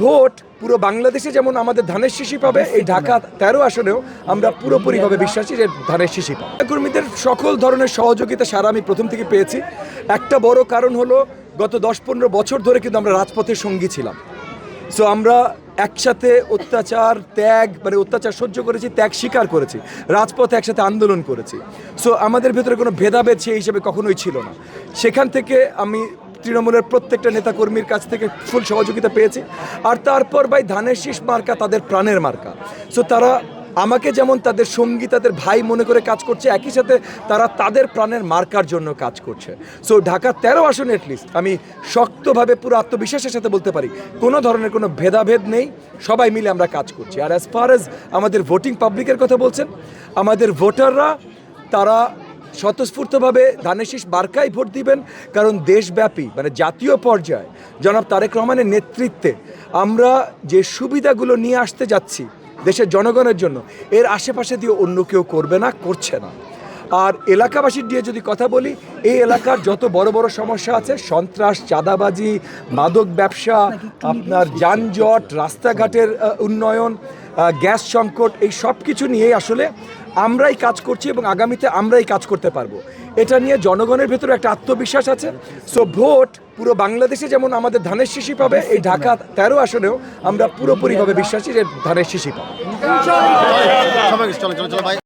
Vote পুরো বাংলাদেশে যেমন আমাদের ধানের শীষই পাবে, এই ঢাকা 13 আসনেও আমরা পুরোপুরিভাবে বিশ্বাসী যে ধানের শীষই পাবে। কর্মীদের সকল ধরনের সহযোগিতা সারা আমি প্রথম থেকে পেয়েছি। একটা বড় কারণ হলো গত 10-15 বছর ধরে কিন্তু আমরা রাজপথের সঙ্গী ছিলাম। সো আমরা একসাথে অত্যাচার অত্যাচার সহ্য করেছি, ত্যাগ স্বীকার করেছি, রাজপথে একসাথে আন্দোলন করেছি। সো আমাদের ভেতরে কোনো ভেদাভেদ সেই হিসেবে কখনোই ছিল না। সেখান থেকে আমি তৃণমূলের প্রত্যেকটা নেতাকর্মীর কাছ থেকে ফুল সহযোগিতা পেয়েছি। আর তারপর ভাই ধানের শীষ মার্কা তাদের প্রাণের মার্কা। সো তারা আমাকে যেমন তাদের সঙ্গী, তাদের ভাই মনে করে কাজ করছে, একই সাথে তারা তাদের প্রাণের মার্কার জন্য কাজ করছে। সো ঢাকা 13 আসনে অ্যাটলিস্ট আমি শক্তভাবে পুরো আত্মবিশ্বাসের সাথে বলতে পারি কোনো ধরনের কোনো ভেদাভেদ নেই, সবাই মিলে আমরা কাজ করছি। আর অ্যাজ ফার অ্যাজ আমাদের ভোটিং পাবলিকের কথা বলছেন, আমাদের ভোটাররা তারা স্বতঃস্ফূর্তভাবে ধানের শীষ মার্কায় ভোট দিবেন, কারণ দেশব্যাপী জাতীয় পর্যায়ে জনাব তারেক রহমানের নেতৃত্বে আমরা যে সুবিধাগুলো নিয়ে আসতে যাচ্ছি দেশের জনগণের জন্য, এর আশেপাশে দিয়ে অন্য কেউ করবে না, করছে না। আর এলাকাবাসীর দিয়ে যদি কথা বলি, এই এলাকার যত বড় বড় সমস্যা আছে, সন্ত্রাস, চাঁদাবাজি, মাদক ব্যবসা, আপনার যানজট, রাস্তাঘাটের উন্নয়ন, গ্যাস সংকট, এই সব কিছু নিয়েই আসলে আমরাই কাজ করছি এবং আগামীতে আমরাই কাজ করতে পারবো। এটা নিয়ে জনগণের ভেতরে একটা আত্মবিশ্বাস আছে। সো ভোট পুরো বাংলাদেশে যেমন আমাদের ধানের শীষই পাবে, এই ঢাকা 13 আসনেও আমরা পুরোপুরিভাবে বিশ্বাসী যে ধানের শীষই পাবে। চলো ভাই।